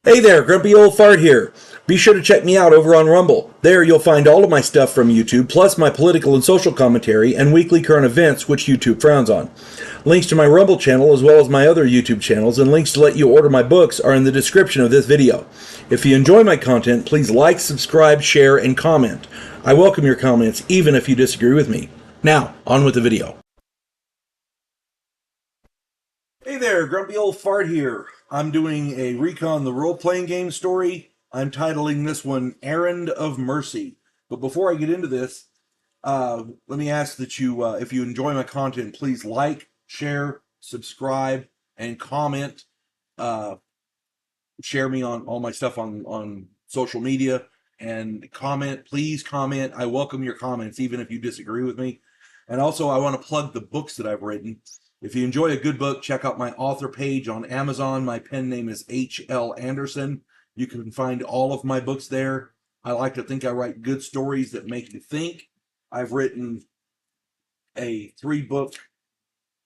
Hey there, Grumpy Old Fart here. Be sure to check me out over on Rumble. There you'll find all of my stuff from YouTube, plus my political and social commentary and weekly current events, which YouTube frowns on. Links to my Rumble channel, as well as my other YouTube channels, and links to let you order my books are in the description of this video. If you enjoy my content, please like, subscribe, share, and comment. I welcome your comments, even if you disagree with me. Now, on with the video. Hey there, Grumpy Old Fart here. I'm doing a Recon the role-playing game story. I'm titling this one Errand of Mercy. But before I get into this, let me ask that you, if you enjoy my content, please like, share, subscribe, and comment. Share me on all my stuff on social media and comment. Please comment. I welcome your comments, even if you disagree with me. And also, I want to plug the books that I've written. If you enjoy a good book, check out my author page on Amazon. My pen name is H.L. Anderson. You can find all of my books there. I like to think I write good stories that make you think. I've written a 3-book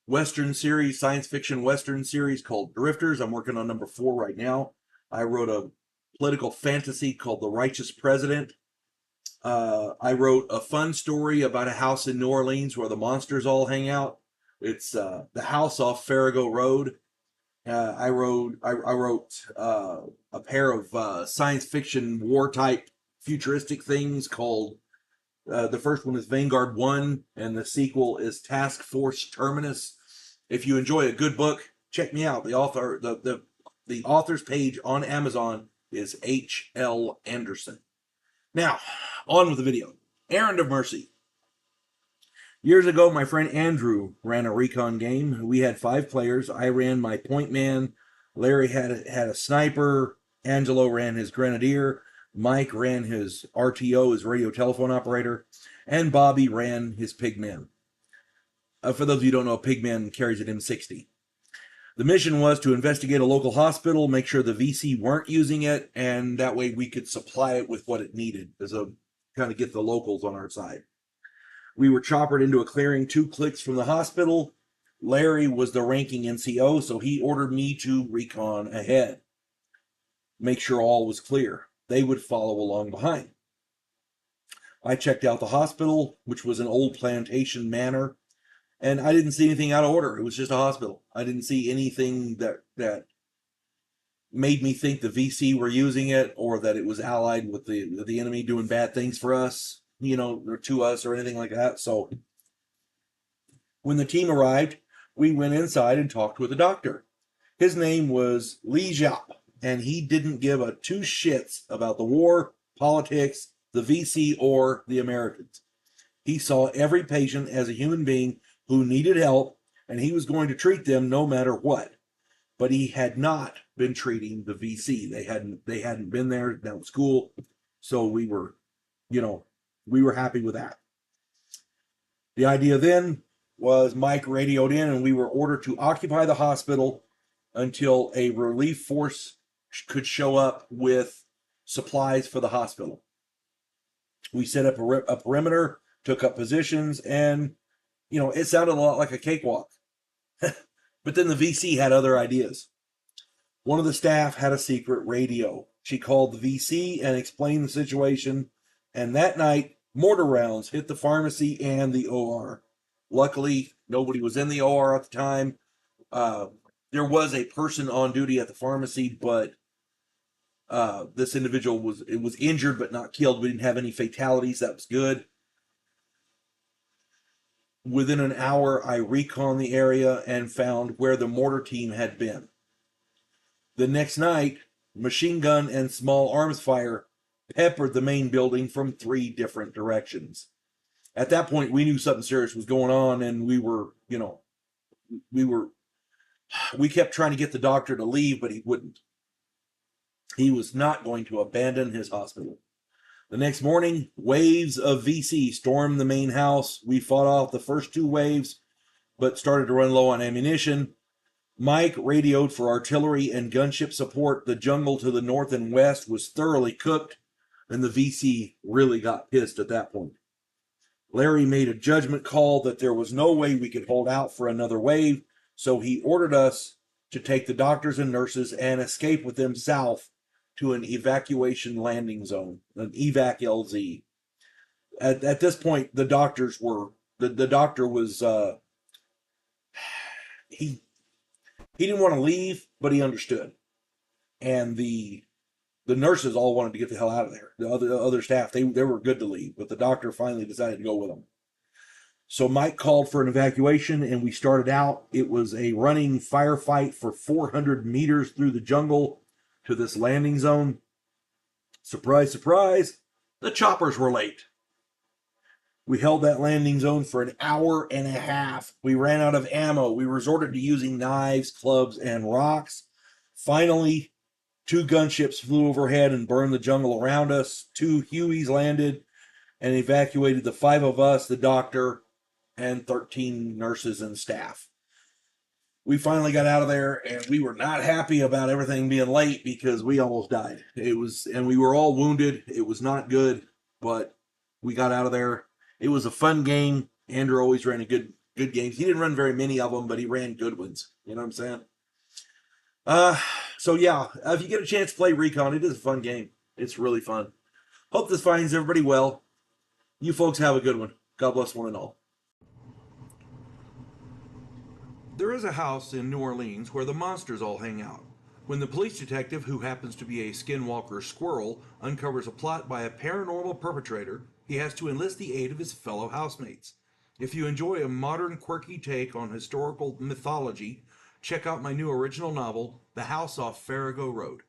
Western series, science fiction Western series called Drifters. I'm working on number 4 right now. I wrote a political fantasy called The Righteous President. I wrote a fun story about a house in New Orleans where the monsters all hang out. It's the house off Farrago Road. I wrote a pair of science fiction war type futuristic things called the first one is Vanguard 1 and the sequel is Task Force Terminus. If you enjoy a good book, check me out. The author's page on Amazon is H.L. Anderson. Now, on with the video. Errand of Mercy. Years ago, my friend Andrew ran a Recon game. We had 5 players. I ran my point man. Larry had a sniper. Angelo ran his grenadier. Mike ran his RTO, his radio telephone operator. And Bobby ran his pigman. For those of you who don't know, pigman carries an M60. The mission was to investigate a local hospital, make sure the VC weren't using it, and that way we could supply it with what it needed as a kind of get the locals on our side. We were choppered into a clearing 2 clicks from the hospital. Larry was the ranking NCO, so he ordered me to recon ahead. Make sure all was clear. They would follow along behind. I checked out the hospital, which was an old plantation manor, and I didn't see anything out of order. It was just a hospital. I didn't see anything that made me think the VC were using it or that it was allied with the enemy doing bad things for us, or to us or anything like that. So when the team arrived, we went inside and talked with the doctor. His name was Lee Jap, and he didn't give a 2 shits about the war, politics, the VC, or the Americans. He saw every patient as a human being who needed help, and he was going to treat them no matter what. But he had not been treating the VC. They hadn't been there. That was cool. So we were happy with that. The idea then was Mike radioed in and we were ordered to occupy the hospital until a relief force could show up with supplies for the hospital. We set up a perimeter, took up positions, and, it sounded a lot like a cakewalk. But then the VC had other ideas. One of the staff had a secret radio. She called the VC and explained the situation, and that night, mortar rounds hit the pharmacy and the OR. Luckily, nobody was in the OR at the time. There was a person on duty at the pharmacy, but this individual was injured but not killed. We didn't have any fatalities. That was good. Within an hour, I reconned the area and found where the mortar team had been. The next night, machine gun and small arms fire peppered the main building from 3 different directions. At that point, we knew something serious was going on, and we kept trying to get the doctor to leave, but he wouldn't. He was not going to abandon his hospital. The next morning, waves of VC stormed the main house. We fought off the first 2 waves, but started to run low on ammunition. Mike radioed for artillery and gunship support. The jungle to the north and west was thoroughly cooked, and the VC really got pissed at that point. Larry made a judgment call that there was no way we could hold out for another wave, so he ordered us to take the doctors and nurses and escape with them south to an evacuation landing zone, an evac LZ. At this point, the doctors were the doctor was he didn't want to leave, but he understood, and the nurses all wanted to get the hell out of there. The other staff, they were good to leave, but the doctor finally decided to go with them. So Mike called for an evacuation, and we started out. It was a running firefight for 400 meters through the jungle to this landing zone. Surprise, surprise, the choppers were late. We held that landing zone for an hour and a half. We ran out of ammo. We resorted to using knives, clubs, and rocks. Finally, 2 gunships flew overhead and burned the jungle around us. 2 Hueys landed and evacuated the 5 of us, the doctor, and 13 nurses and staff. We finally got out of there, and we were not happy about everything being late because we almost died. And we were all wounded. It was not good, but we got out of there. It was a fun game. Andrew always ran a good games. He didn't run very many of them, but he ran good ones. You know what I'm saying? So yeah, if you get a chance to play Recon, it is a fun game. It's really fun. Hope this finds everybody well. You folks have a good one. God bless one and all. There is a house in New Orleans where the monsters all hang out. When the police detective, who happens to be a skinwalker squirrel, uncovers a plot by a paranormal perpetrator, he has to enlist the aid of his fellow housemates. If you enjoy a modern, quirky take on historical mythology, check out my new original novel, The House Off Farrago Road.